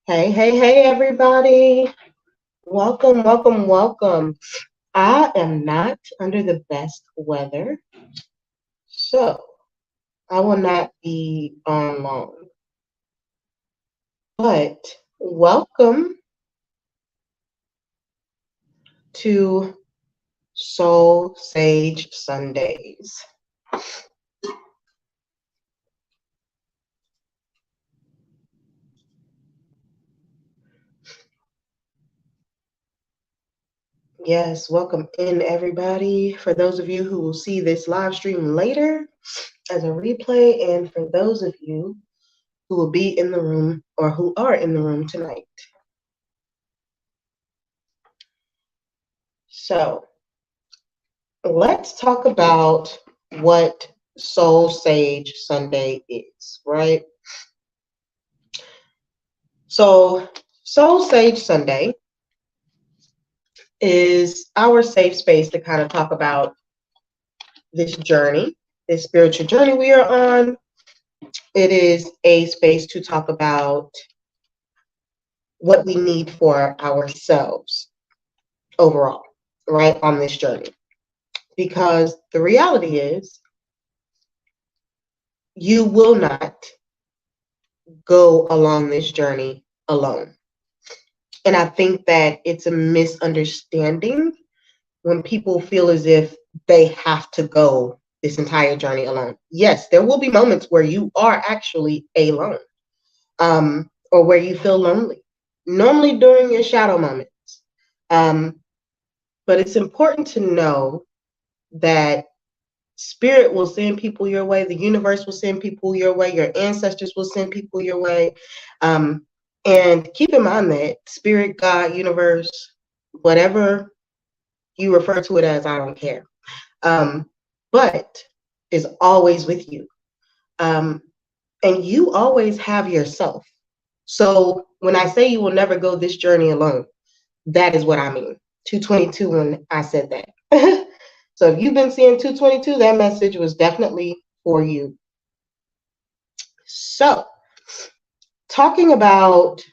Hey, hey, hey, everybody. Welcome, welcome, welcome. I am not under the best weather, so I will not be on long. But welcome to Soul Sage Sundays. Yes, welcome in, everybody. For those of you who will see this live stream later as a replay, and for those of you who will be in the room or who are in the room tonight. So, let's talk about what Soul Sage Sunday is, right? So, Soul Sage Sunday is our safe space to kind of talk about this journey, this spiritual journey we are on. It is a space to talk about what we need for ourselves overall, right, on this journey. Because the reality is, you will not go along this journey alone. And I think that it's a misunderstanding when people feel as if they have to go this entire journey alone. Yes, there will be moments where you are actually alone, or where you feel lonely, normally during your shadow moments. Um, but it's important to know that spirit will send people your way, the universe will send people your way, your ancestors will send people your way. And keep in mind that spirit, God, universe, whatever you refer to it as, I don't care. But is always with you. And you always have yourself. So when I say you will never go this journey alone, that is what I mean. 222 when I said that. So if you've been seeing 222, that message was definitely for you. So talking about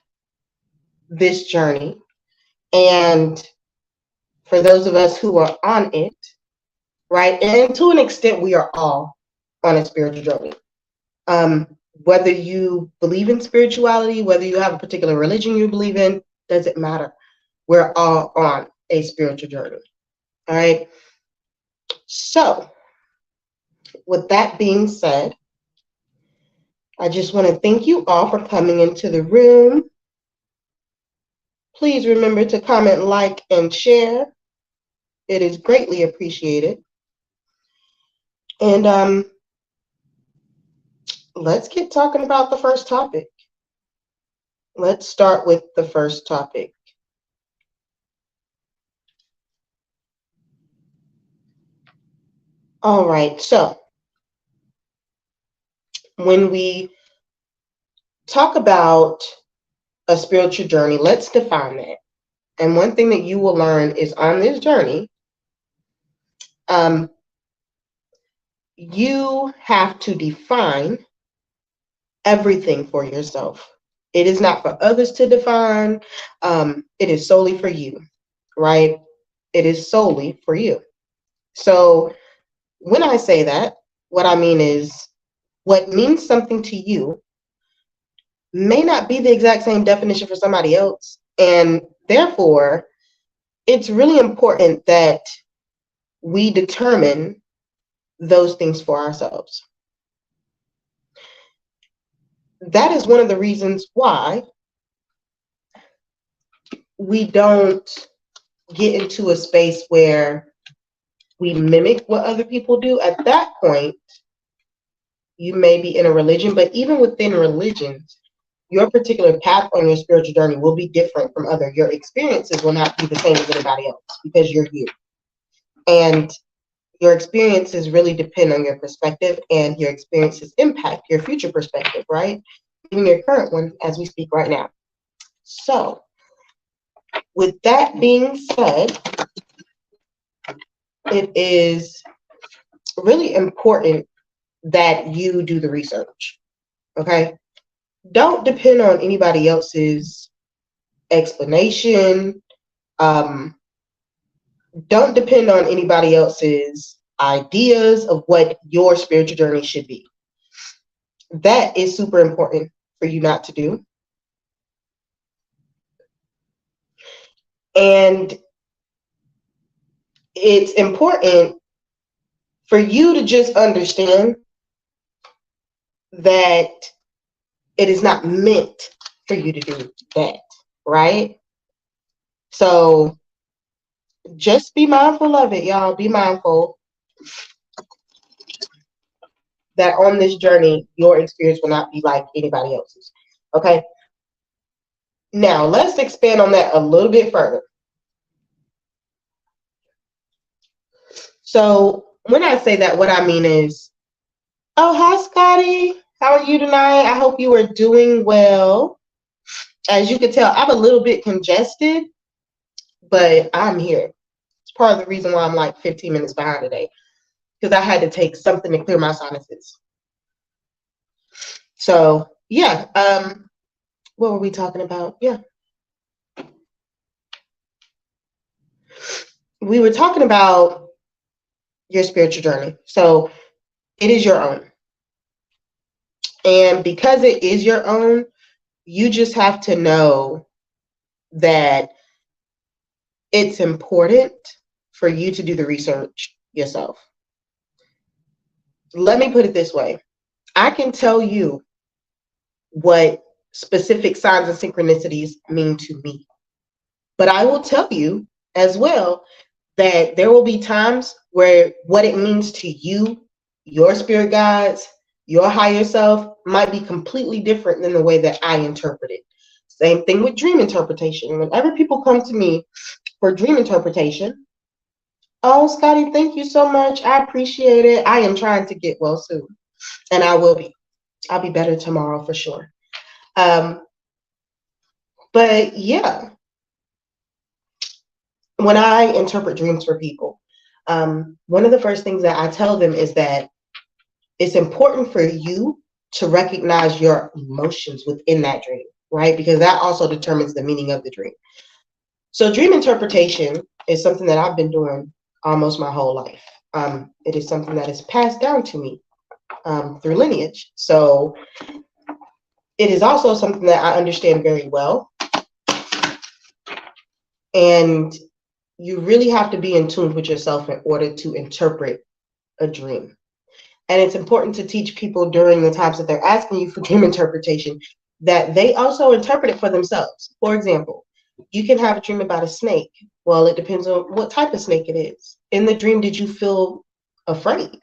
this journey, and for those of us who are on it, right? And to an extent, we are all on a spiritual journey. Whether you believe in spirituality, whether you have a particular religion you believe in, doesn't matter. We're all on a spiritual journey. All right. So, with that being said, I just want to thank you all for coming into the room. Please remember to comment, like, and share. It is greatly appreciated. And let's get talking about the first topic. Let's start with the first topic. All right, so when we talk about a spiritual journey, let's define that. And one thing that you will learn is on this journey, you have to define everything for yourself. It is not for others to define. It is solely for you, right? It is solely for you. So when I say that, what I mean is what means something to you may not be the exact same definition for somebody else. And therefore, it's really important that we determine those things for ourselves. That is one of the reasons why we don't get into a space where we mimic what other people do. At that point, you may be in a religion, but even within religions, your particular path on your spiritual journey will be different from other. Your experiences will not be the same as anybody else because you're you. And your experiences really depend on your perspective, and your experiences impact your future perspective, right? Even your current one as we speak right now. So, with that being said, it is really important that you do the research, okay? don't depend on anybody else's explanation. Don't depend on anybody else's ideas of what your spiritual journey should be. That is super important for you not to do. And it's important for you to just understand that it is not meant for you to do that, right? So just be mindful of it, y'all. Be mindful that on this journey, your experience will not be like anybody else's. Okay? Now, let's expand on that a little bit further. So, when I say that, what I mean is, oh, hi, Scotty. How are you tonight? I hope you are doing well. As you can tell, I'm a little bit congested, but I'm here. It's part of the reason why I'm like 15 minutes behind today, because I had to take something to clear my sinuses. So, yeah. What were we talking about? Yeah. We were talking about your spiritual journey. So, it is your own. And because it is your own, you just have to know that it's important for you to do the research yourself. Let me put it this way. I can tell you what specific signs and synchronicities mean to me. But I will tell you as well that there will be times where what it means to you, your spirit guides, your higher self might be completely different than the way that I interpret it. Same thing with dream interpretation. Whenever people come to me for dream interpretation, oh, Scotty, thank you so much. I appreciate it. I am trying to get well soon, and I will be. I'll be better tomorrow for sure. But yeah, when I interpret dreams for people, one of the first things that I tell them is that it's important for you to recognize your emotions within that dream, right? Because that also determines the meaning of the dream. So dream interpretation is something that I've been doing almost my whole life. It is something that is passed down to me through lineage. So it is also something that I understand very well. And you really have to be in tune with yourself in order to interpret a dream. And it's important to teach people during the times that they're asking you for dream interpretation that they also interpret it for themselves. For example, you can have a dream about a snake. Well, it depends on what type of snake it is. In the dream, did you feel afraid?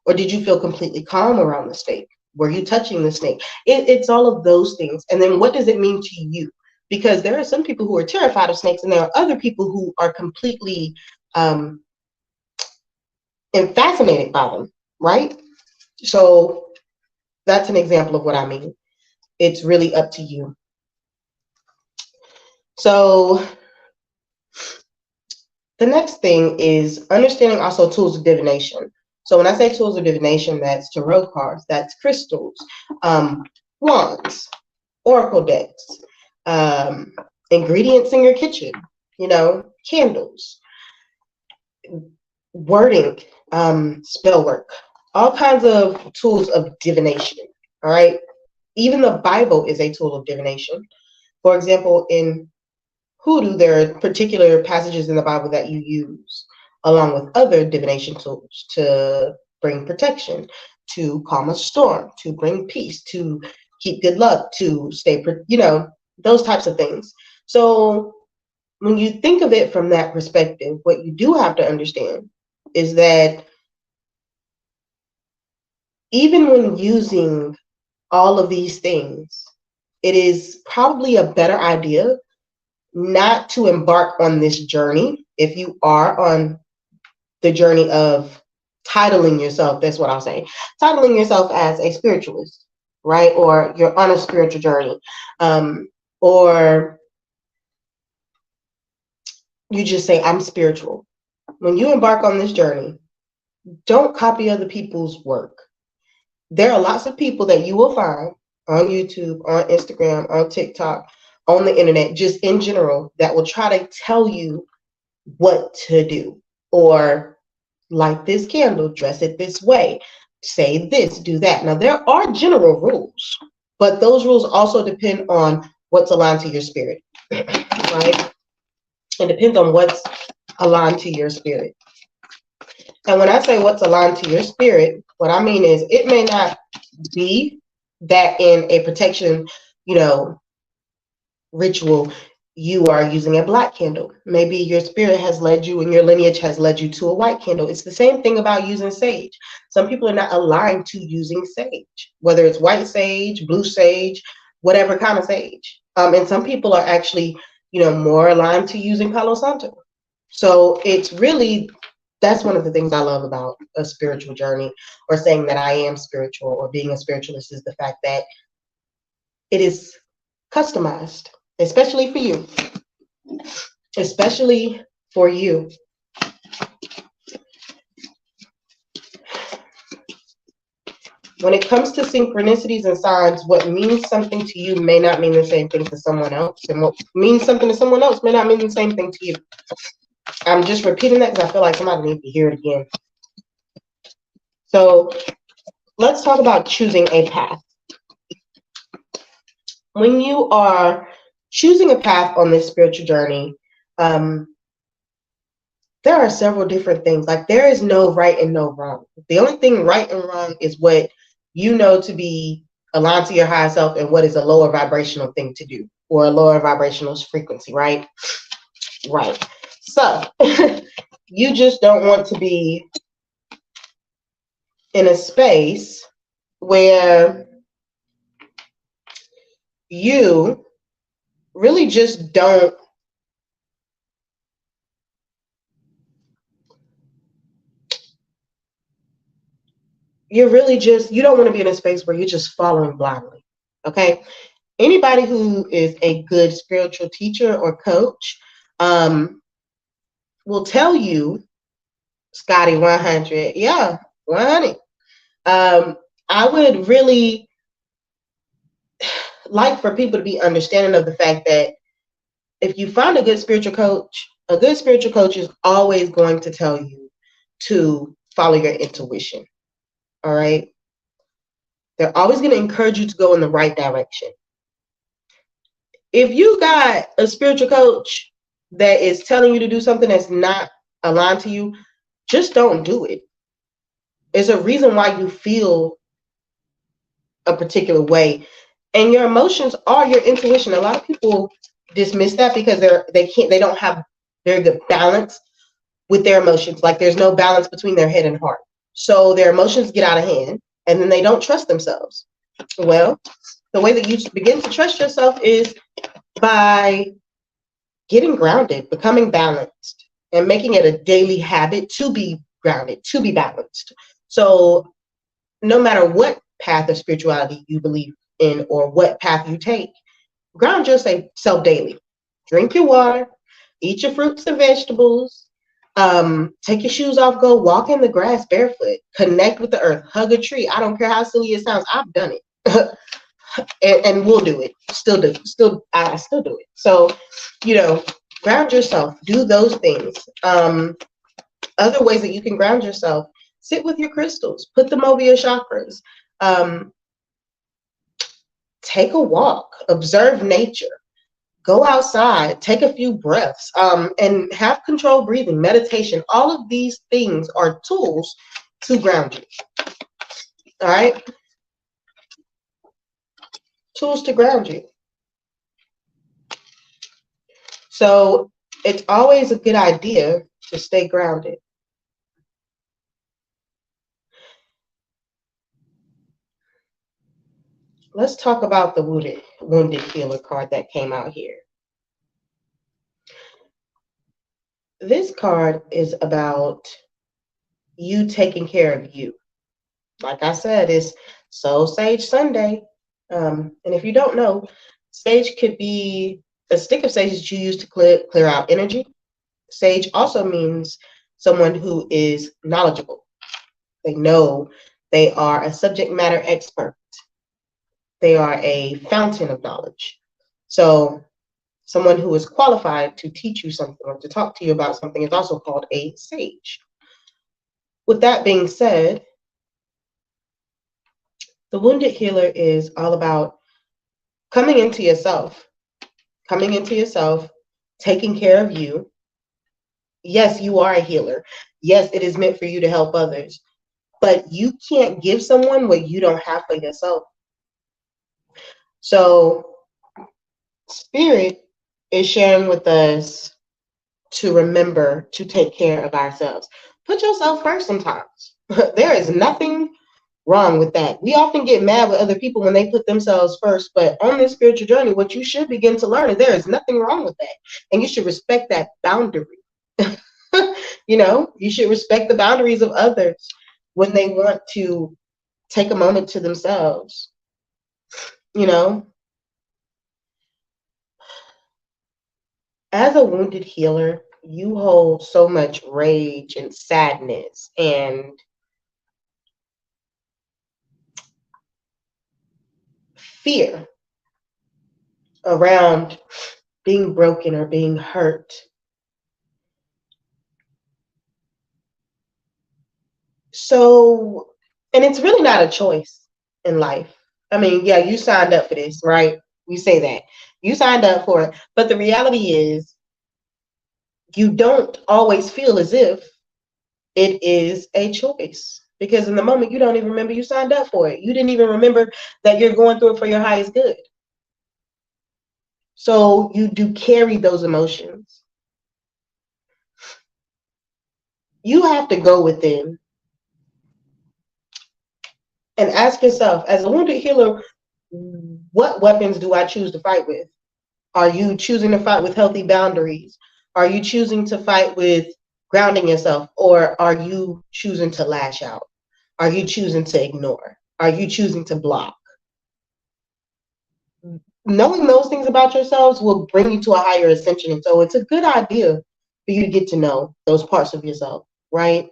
Or did you feel completely calm around the snake? Were you touching the snake? It's all of those things. And then what does it mean to you? Because there are some people who are terrified of snakes, and there are other people who are completely fascinated by them, right? So that's an example of what I mean. It's really up to you. So the next thing is understanding also tools of divination. So when I say tools of divination, that's tarot cards, that's crystals, wands, oracle decks, ingredients in your kitchen, candles, wording, spell work, all kinds of tools of divination. All right. Even the Bible is a tool of divination. For example, in hoodoo, there are particular passages in the Bible that you use along with other divination tools to bring protection, to calm a storm, to bring peace, to keep good luck, to stay, those types of things. So when you think of it from that perspective, what you do have to understand is that even when using all of these things, it is probably a better idea not to embark on this journey if you are on the journey of titling yourself, that's what I'll say, titling yourself as a spiritualist, right? Or you're on a spiritual journey, or you just say, I'm spiritual. When you embark on this journey, don't copy other people's work. There are lots of people that you will find on YouTube, on Instagram, on TikTok, on the internet, just in general, that will try to tell you what to do, or light this candle, dress it this way, say this, do that. Now, there are general rules, but those rules also depend on what's aligned to your spirit, right? It depends on what's aligned to your spirit. And when I say what's aligned to your spirit, what I mean is it may not be that in a protection, ritual, you are using a black candle. Maybe your spirit has led you and your lineage has led you to a white candle. It's the same thing about using sage. Some people are not aligned to using sage, whether it's white sage, blue sage, whatever kind of sage. And some people are actually, more aligned to using Palo Santo. So it's really, that's one of the things I love about a spiritual journey, or saying that I am spiritual, or being a spiritualist, is the fact that it is customized, especially for you. Especially for you. When it comes to synchronicities and signs, what means something to you may not mean the same thing to someone else, and what means something to someone else may not mean the same thing to you. I'm just repeating that because I feel like somebody needs to hear it again. So let's talk about choosing a path. When you are choosing a path on this spiritual journey, there are several different things. Like, there is no right and no wrong. The only thing right and wrong is what you know to be aligned to your higher self, and what is a lower vibrational thing to do, or a lower vibrational frequency, right? Right. So you just don't want to be in a space where you really just don't you don't want to be in a space where you're just following blindly. Okay? Anybody who is a good spiritual teacher or coach will tell you, Scotty 100, yeah, 100. I would really like for people to be understanding of the fact that if you find a good spiritual coach is always going to tell you to follow your intuition. All right? They're always going to encourage you to go in the right direction. If you got a spiritual coach that is telling you to do something that's not aligned to you, just don't do it. There's a reason why you feel a particular way, and your emotions are your intuition. A lot of people dismiss that because they don't have very good balance with their emotions. Like, there's no balance between their head and heart. So their emotions get out of hand, and then they don't trust themselves. Well, the way that you begin to trust yourself is by getting grounded, becoming balanced, and making it a daily habit to be grounded, to be balanced. So no matter what path of spirituality you believe in, or what path you take, ground yourself daily. Drink your water, eat your fruits and vegetables, take your shoes off, go walk in the grass barefoot, connect with the earth, hug a tree. I don't care how silly it sounds, I've done it. and we'll do it. I still do it. So, ground yourself, do those things. Other ways that you can ground yourself: sit with your crystals, put them over your chakras, take a walk, observe nature, go outside, take a few breaths, and have controlled breathing, meditation. All of these things are tools to ground you. All right? Tools to ground you. So it's always a good idea to stay grounded. Let's talk about the wounded healer card that came out here. This card is about you taking care of you. Like I said, it's Soul Sage Sunday. And if you don't know, sage could be a stick of sage that you use to clear out energy. Sage also means someone who is knowledgeable. They are a subject matter expert. They are a fountain of knowledge. So someone who is qualified to teach you something or to talk to you about something is also called a sage. With that being said, the wounded healer is all about coming into yourself, taking care of you. Yes, you are a healer. Yes, it is meant for you to help others, but you can't give someone what you don't have for yourself. So Spirit is sharing with us to remember to take care of ourselves. Put yourself first sometimes. There is nothing wrong with that. We often get mad with other people when they put themselves first, but on this spiritual journey, what you should begin to learn is there is nothing wrong with that. And you should respect that boundary. You should respect the boundaries of others when they want to take a moment to themselves. As a wounded healer, you hold so much rage and sadness and fear around being broken or being hurt. So, and it's really not a choice in life. I mean, yeah, you signed up for this, right? We say that. You signed up for it. But the reality is, you don't always feel as if it is a choice. Because in the moment, you don't even remember you signed up for it. You didn't even remember that you're going through it for your highest good. So you do carry those emotions. You have to go within and ask yourself, as a wounded healer, what weapons do I choose to fight with? Are you choosing to fight with healthy boundaries? Are you choosing to fight with grounding yourself? Or are you choosing to lash out? Are you choosing to ignore? Are you choosing to block? Knowing those things about yourselves will bring you to a higher ascension. And so it's a good idea for you to get to know those parts of yourself, right?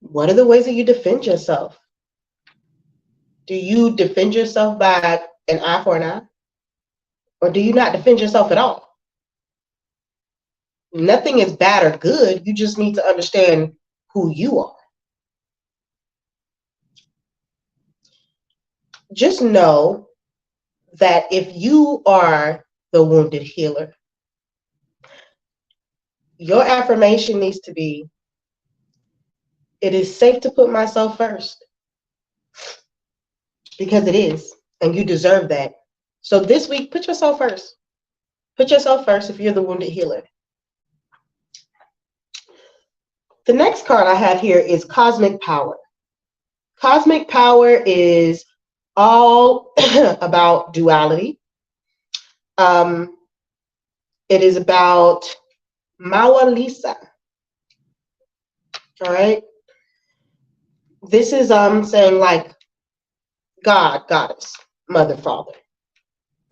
What are the ways that you defend yourself? Do you defend yourself by an eye for an eye? Or do you not defend yourself at all? Nothing is bad or good. You just need to understand who you are. Just know that if you are the wounded healer, your affirmation needs to be, it is safe to put myself first. Because it is, and you deserve that. So this week, put yourself first. Put yourself first if you're the wounded healer. The next card I have here is Cosmic Power. Cosmic Power is all about duality. It is about Maua Lisa. All right. This is saying like God, Goddess, Mother, Father.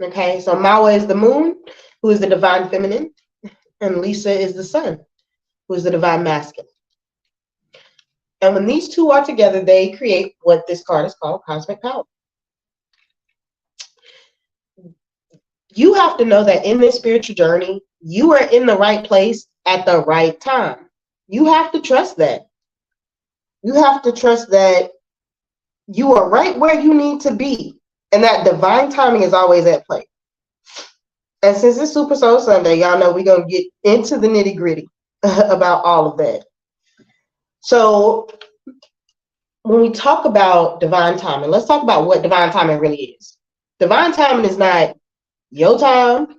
Okay, so Maua is the moon, who is the divine feminine, and Lisa is the sun, who is the divine masculine. And when these two are together, they create what this card is called Cosmic Power. You have to know that in this spiritual journey, you are in the right place at the right time. You have to trust that. You have to trust that you are right where you need to be, and that divine timing is always at play. And since it's Super Soul Sunday, y'all know we're going to get into the nitty gritty about all of that. So when we talk about divine timing, let's talk about what divine timing really is. Divine timing is not your time.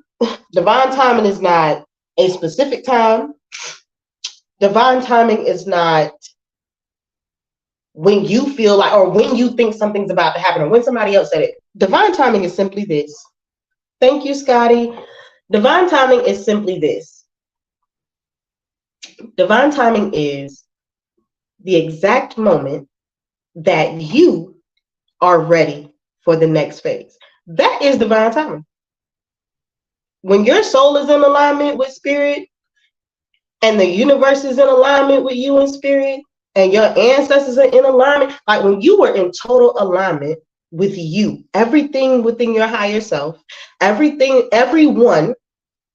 Divine timing is not a specific time. Divine timing is not when you feel like, or when you think something's about to happen, or when somebody else said it. Divine timing is simply this. Thank you, Scotty. Divine timing is simply this. Divine timing is the exact moment that you are ready for the next phase. That is divine timing. When your soul is in alignment with spirit, and the universe is in alignment with you in spirit, and your ancestors are in alignment, like when you were in total alignment with you. Everything within your higher self, everything, everyone,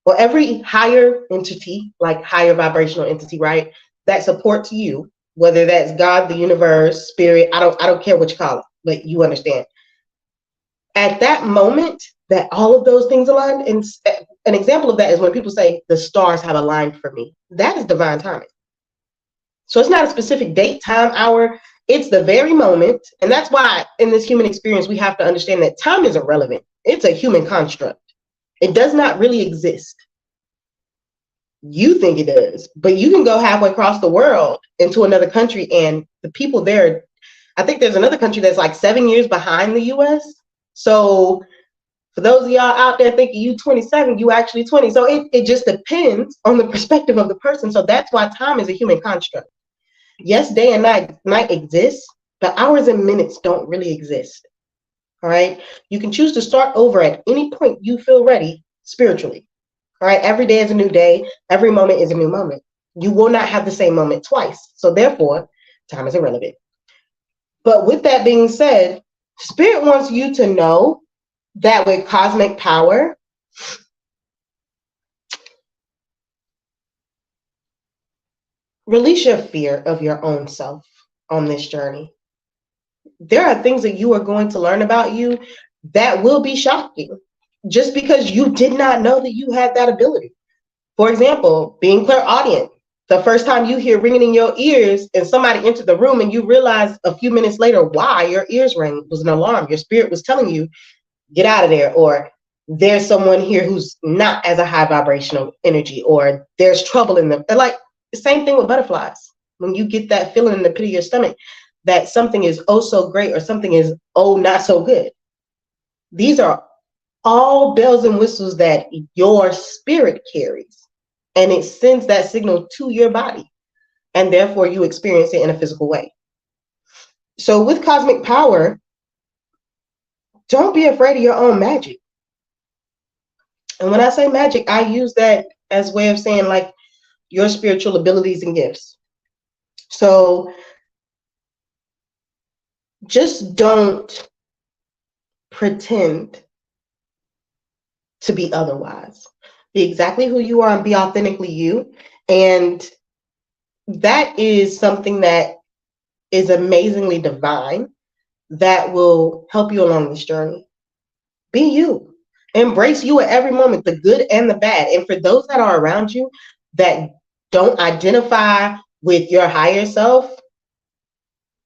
or every higher entity, like higher vibrational entity, right? That supports you, whether that's God, the universe, spirit, I don't care what you call it, but you understand. At that moment that all of those things aligned, and an example of that is when people say the stars have aligned for me. That is divine timing. So it's not a specific date, time, hour. It's the very moment. And that's why in this human experience, we have to understand that time is irrelevant. It's a human construct. It does not really exist. You think it does, but you can go halfway across the world into another country and the people there, I think there's another country that's like 7 years behind the US. So for those of y'all out there thinking you 27, you actually 20. So it just depends on the perspective of the person. So that's why time is a human construct. Yes, day and night exists, but hours and minutes don't really exist. All right. You can choose to start over at any point you feel ready spiritually. All right. Every day is a new day. Every moment is a new moment. You will not have the same moment twice. So therefore, time is irrelevant. But with that being said, Spirit wants you to know that with cosmic power, release your fear of your own self on this journey. There are things that you are going to learn about you that will be shocking just because you did not know that you had that ability. For example, being clairaudient. The first time you hear ringing in your ears and somebody entered the room and you realize a few minutes later why your ears rang, it was an alarm. Your spirit was telling you, get out of there, or there's someone here who's not as a high vibrational energy, or there's trouble in them. And like the same thing with butterflies. When you get that feeling in the pit of your stomach that something is oh so great or something is oh not so good. These are all bells and whistles that your spirit carries. And it sends that signal to your body. And therefore you experience it in a physical way. So with cosmic power, don't be afraid of your own magic. And when I say magic, I use that as a way of saying like your spiritual abilities and gifts. So just don't pretend to be otherwise. Be exactly who you are and be authentically you. And that is something that is amazingly divine that will help you along this journey. Be you. Embrace you at every moment, the good and the bad. And for those that are around you that don't identify with your higher self,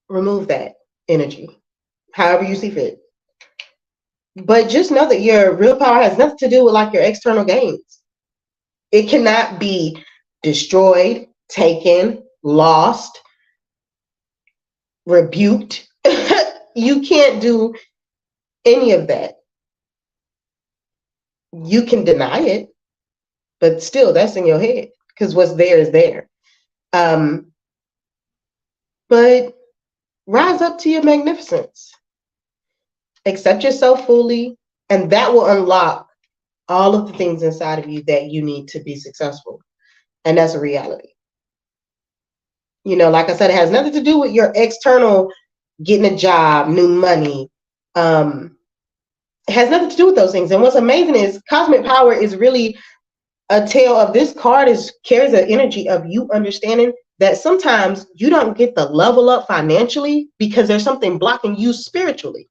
remove that energy, however you see fit. But just know that your real power has nothing to do with like your external gains. It cannot be destroyed, taken, lost, rebuked. You can't do any of that. You can deny it, but still that's in your head because what's there is there. But rise up to your magnificence. Accept yourself fully, and that will unlock all of the things inside of you that you need to be successful. And that's a reality. You know, like I said, it has nothing to do with your external getting a job, new money. It has nothing to do with those things. And what's amazing is cosmic power is really a tale of this card carries the energy of you understanding that sometimes you don't get the level up financially because there's something blocking you spiritually.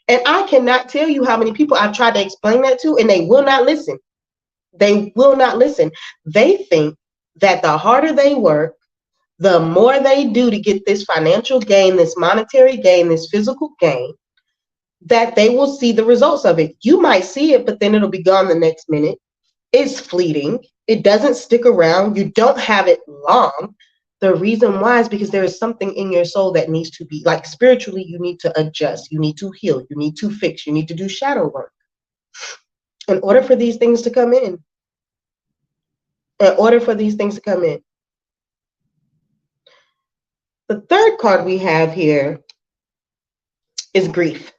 And I cannot tell you how many people I've tried to explain that to, and they will not listen. They will not listen. They think that the harder they work, the more they do to get this financial gain, this monetary gain, this physical gain, that they will see the results of it. You might see it, but then it'll be gone the next minute. It's fleeting. It doesn't stick around. You don't have it long. The reason why is because there is something in your soul that needs to be, like spiritually, you need to adjust. You need to heal. You need to fix. You need to do shadow work in order for these things to come in. In order for these things to come in. The third card we have here is grief.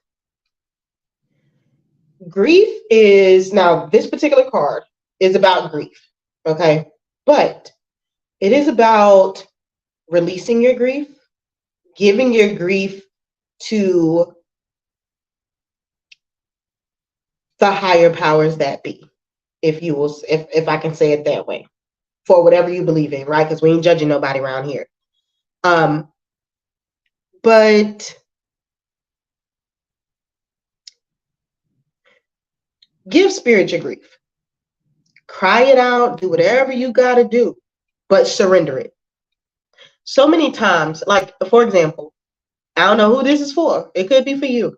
Grief is, now this particular card is about grief, okay? But it is about releasing your grief, giving your grief to the higher powers that be, if I can say it that way, for whatever you believe in, right? Because we ain't judging nobody around here. But give spirit your grief. Cry it out, do whatever you got to do, but surrender it. So many times, like, for example, I don't know who this is for. It could be for you.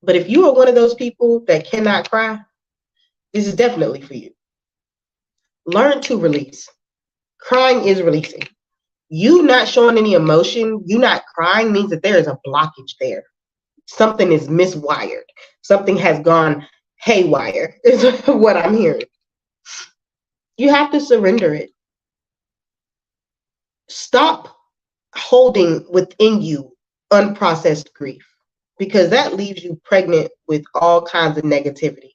But if you are one of those people that cannot cry, this is definitely for you. Learn to release. Crying is releasing. You not showing any emotion, you not crying means that there is a blockage there. Something is miswired. Something has gone haywire, is what I'm hearing. You have to surrender it. Stop holding within you unprocessed grief, because that leaves you pregnant with all kinds of negativity.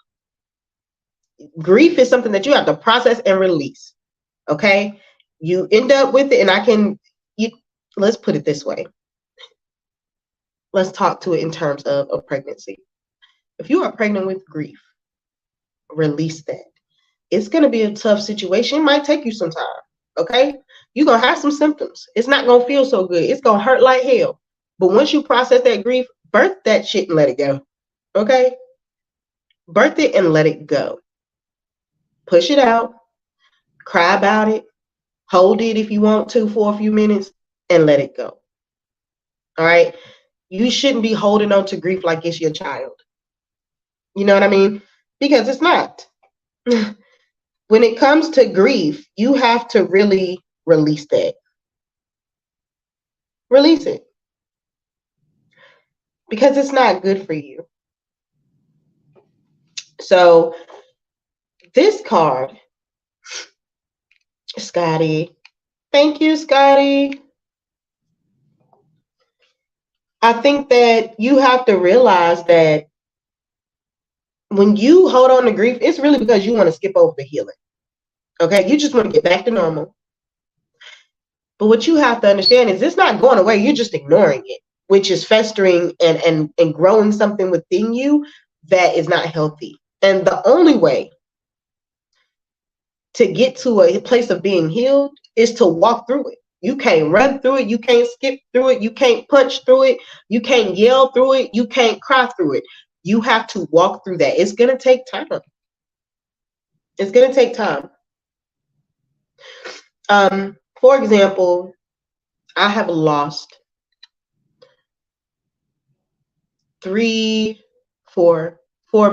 Grief is something that you have to process and release. Okay? You end up with it, and let's put it this way. Let's talk to it in terms of a pregnancy. If you are pregnant with grief, release that. It's going to be a tough situation. It might take you some time. Okay? You're going to have some symptoms. It's not going to feel so good. It's going to hurt like hell. But once you process that grief, birth that shit and let it go. Okay? Birth it and let it go. Push it out. Cry about it. Hold it if you want to for a few minutes and let it go. All right? You shouldn't be holding on to grief like it's your child. You know what I mean? Because it's not. When it comes to grief, you have to really release that. Release it. Because it's not good for you. So this card, Scotty. Thank you, Scotty. I think that you have to realize that when you hold on to grief, it's really because you want to skip over the healing. Okay? You just want to get back to normal. But what you have to understand is it's not going away. You're just ignoring it, which is festering and growing something within you that is not healthy. And the only way to get to a place of being healed is to walk through it. You can't run through it. You can't skip through it. You can't punch through it. You can't yell through it. You can't cry through it. You have to walk through that. It's going to take time. It's going to take time. For example, I have lost four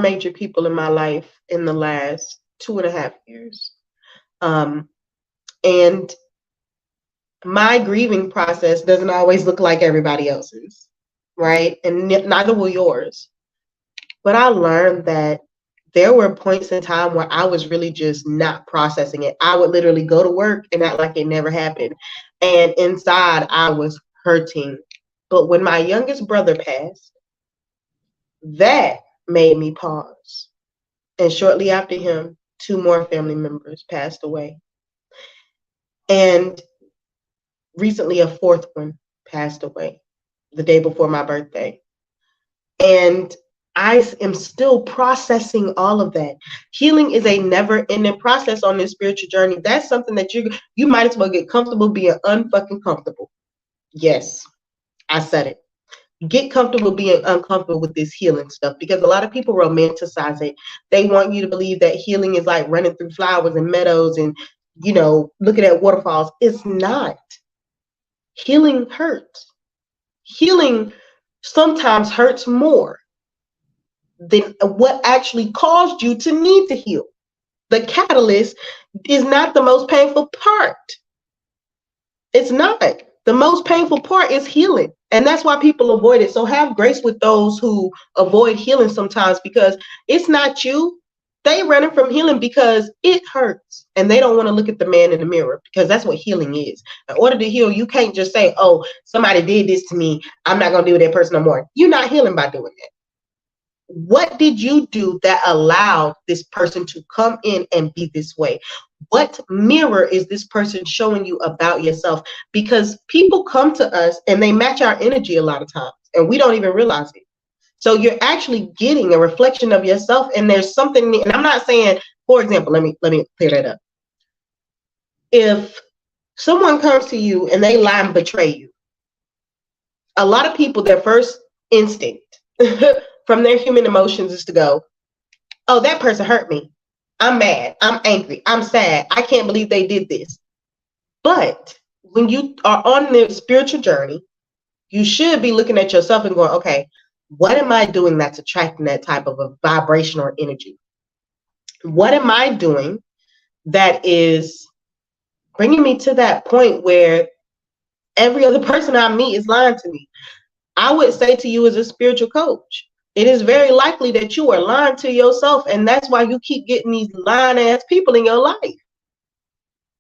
major people in my life in the last 2.5 years. And my grieving process doesn't always look like everybody else's, right? And neither will yours. But I learned that there were points in time where I was really just not processing it. I would literally go to work and act like it never happened. And inside, I was hurting. But when my youngest brother passed, that made me pause. And shortly after him, 2 more family members passed away. And recently, a 4th one passed away the day before my birthday. And I am still processing all of that. Healing is a never-ending process on this spiritual journey. That's something that you might as well get comfortable being unfucking comfortable. Yes, I said it. Get comfortable being uncomfortable with this healing stuff, because a lot of people romanticize it. They want you to believe that healing is like running through flowers and meadows and, looking at waterfalls. It's not. Healing hurts. Healing sometimes hurts more than what actually caused you to need to heal. The catalyst is not the most painful part. It's not. The most painful part is healing. And that's why people avoid it. So have grace with those who avoid healing sometimes, because it's not you. They running from healing because it hurts. And they don't want to look at the man in the mirror, because that's what healing is. In order to heal, you can't just say, oh, somebody did this to me, I'm not going to deal with that person no more. You're not healing by doing that. What did you do that allowed this person to come in and be this way? What mirror is this person showing you about yourself? Because people come to us and they match our energy a lot of times, and we don't even realize it. So you're actually getting a reflection of yourself, and there's something, and I'm not saying, for example, let me clear that up. If someone comes to you and they lie and betray you, a lot of people, their first instinct from their human emotions is to go, oh, that person hurt me. I'm mad. I'm angry. I'm sad. I can't believe they did this. But when you are on the spiritual journey, you should be looking at yourself and going, okay, what am I doing that's attracting that type of a vibration or energy? What am I doing that is bringing me to that point where every other person I meet is lying to me? I would say to you as a spiritual coach, it is very likely that you are lying to yourself, and that's why you keep getting these lying ass people in your life.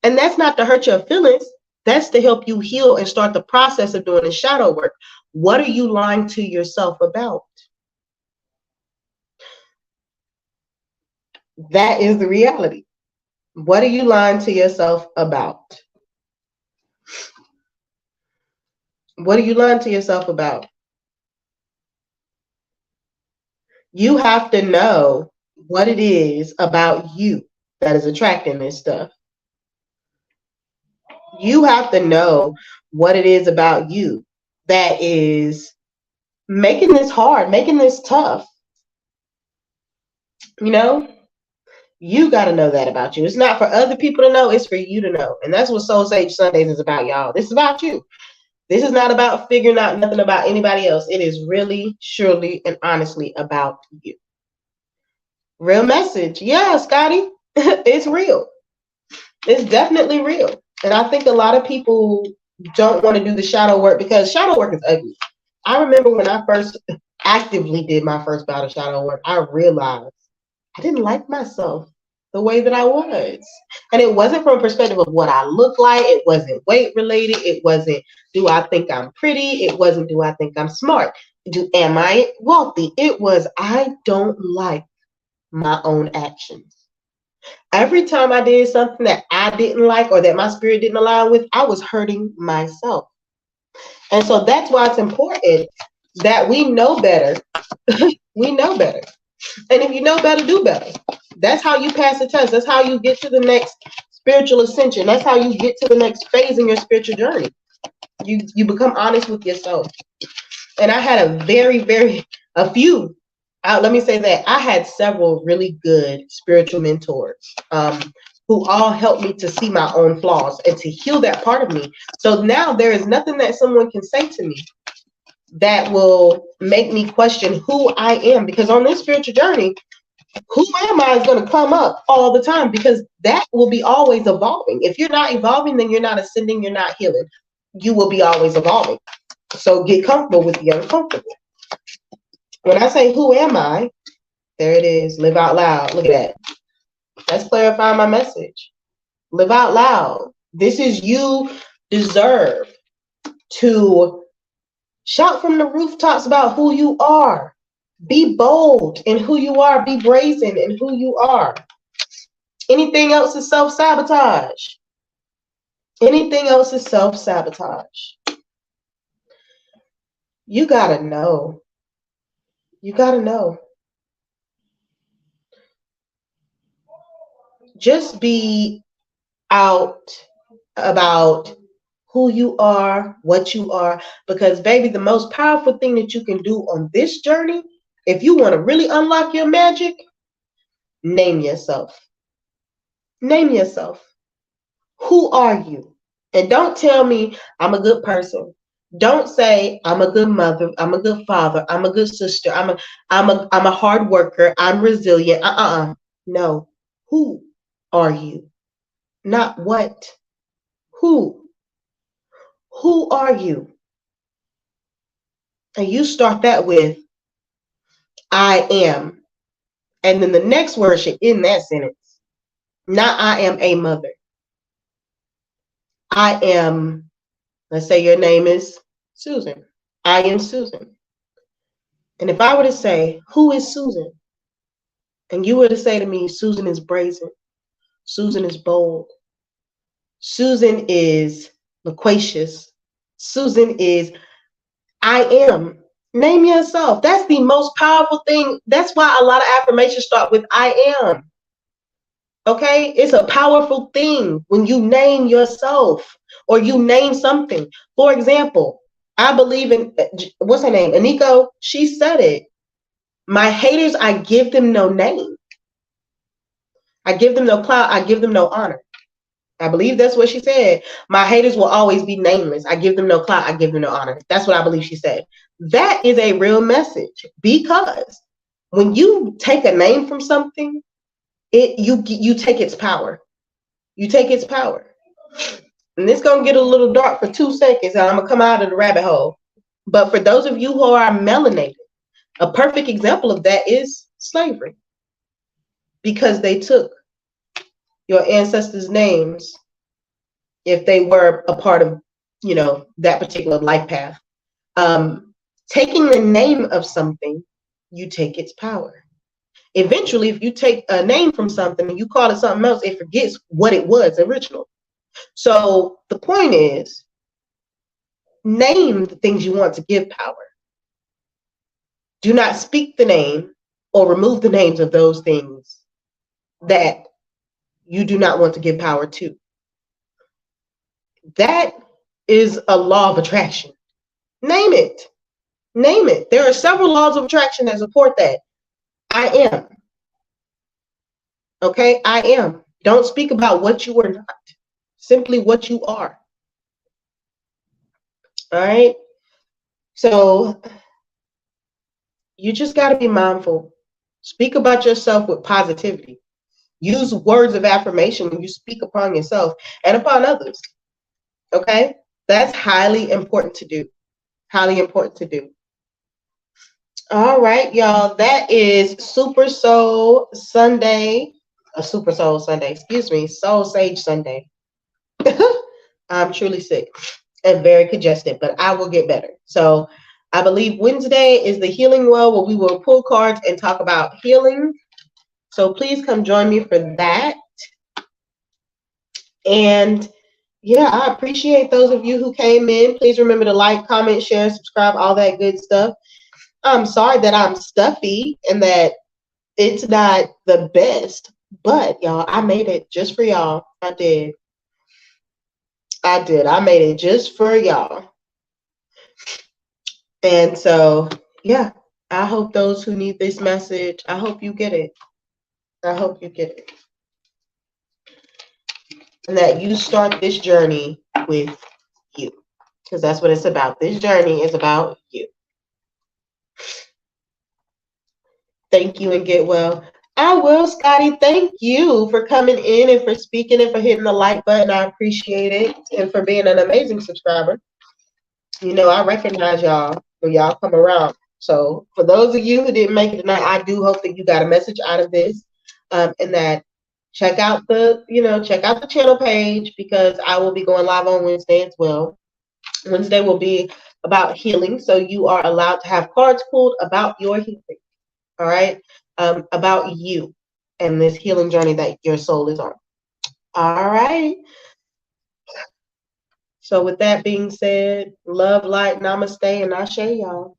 And that's not to hurt your feelings. That's to help you heal and start the process of doing the shadow work. What are you lying to yourself about? That is the reality. What are you lying to yourself about? What are you lying to yourself about? You have to know what it is about you that is attracting this stuff. You have to know what it is about you that is making this hard, making this tough. You know, you got to know that about you. It's not for other people to know, it's for you to know. And that's what Soul Sage Sundays is about, y'all. This is about you. This is not about figuring out nothing about anybody else. It is really, surely, and honestly about you. Real message. Yeah, Scotty, it's real. It's definitely real. And I think a lot of people don't want to do the shadow work because shadow work is ugly. I remember when I first actively did my first bout of shadow work, I realized I didn't like myself the way that I was. And it wasn't from a perspective of what I look like. It wasn't weight related. It wasn't, do I think I'm pretty? It wasn't, do I think I'm smart? Am I wealthy? It was, I don't like my own actions. Every time I did something that I didn't like or that my spirit didn't align with, I was hurting myself. And so that's why it's important that we know better. We know better. And if you know better, do better. That's how you pass the test. That's how you get to the next spiritual ascension. That's how you get to the next phase in your spiritual journey. You become honest with yourself. And I had a few. Let me say that I had several really good spiritual mentors who all helped me to see my own flaws and to heal that part of me. So now there is nothing that someone can say to me that will make me question who I am, because on this spiritual journey, who am I is going to come up all the time, because that will be always evolving. If you're not evolving, then you're not ascending, you're not healing. You will be always evolving. So get comfortable with the uncomfortable. When I say who am I, there it is. Live out loud. Look at that. Let's clarify my message. Live out loud. This is, you deserve to shout from the rooftops about who you are. Be bold in who you are. Be brazen in who you are. Anything else is self-sabotage. Anything else is self-sabotage. You gotta know. You gotta know. Just be out about who you are, what you are, because baby, the most powerful thing that you can do on this journey, if you want to really unlock your magic, name yourself. Name yourself. Who are you? And don't tell me I'm a good person. Don't say I'm a good mother, I'm a good father, I'm a good sister, I'm a hard worker, I'm resilient. No. Who are you? Not what. Who? Who are you? And you start that with I am. And then the next word should end that sentence. Not I am a mother. I am, let's say your name is Susan. I am Susan. And if I were to say, who is Susan? And you were to say to me, Susan is brazen. Susan is bold. Susan is loquacious. Susan is, I am. Name yourself. That's the most powerful thing. That's why a lot of affirmations start with I am. Okay? It's a powerful thing when you name yourself or you name something. For example, I believe in, what's her name? Aniko. She said it. My haters, I give them no name. I give them no clout. I give them no honor. I believe that's what she said. My haters will always be nameless. I give them no clout. I give them no honor. That's what I believe she said. That is a real message, because when you take a name from something, you take its power. You take its power. And it's going to get a little dark for 2 seconds, and I'm going to come out of the rabbit hole. But for those of you who are melanated, a perfect example of that is slavery, because they took your ancestors' names if they were a part of, that particular life path. Taking the name of something, you take its power. Eventually, if you take a name from something and you call it something else, it forgets what it was originally. So the point is, name the things you want to give power. Do not speak the name or remove the names of those things that you do not want to give power to. That is a law of attraction. Name it. Name it. There are several laws of attraction that support that. I am. Okay, I am. Don't speak about what you are not. Simply what you are. All right. So you just got to be mindful. Speak about yourself with positivity. Use words of affirmation when you speak upon yourself and upon others. Okay? That's highly important to do. Highly important to do. All right, y'all. That is Super Soul Sunday. Super Soul Sunday. Excuse me. Soul Sage Sunday. I'm truly sick and very congested, but I will get better. So I believe Wednesday is the Healing Well, where we will pull cards and talk about healing. So please come join me for that. And yeah, I appreciate those of you who came in. Please remember to like, comment, share, subscribe, all that good stuff. I'm sorry that I'm stuffy and that it's not the best, but y'all, I made it just for y'all. I did. I made it just for y'all. And so, yeah, I hope those who need this message, I hope you get it. I hope you get it. And that you start this journey with you, because that's what it's about. This journey is about you. Thank you and get well. I will, Scotty. Thank you for coming in and for speaking and for hitting the like button. I appreciate it. And for being an amazing subscriber. I recognize y'all when y'all come around. So for those of you who didn't make it tonight, I do hope that you got a message out of this, and that check out the channel page, because I will be going live on Wednesday as well. Wednesday will be about healing, so you are allowed to have cards pulled about your healing. All right, about you and this healing journey that your soul is on. All right. So with that being said, love, light, namaste, and ashe, y'all.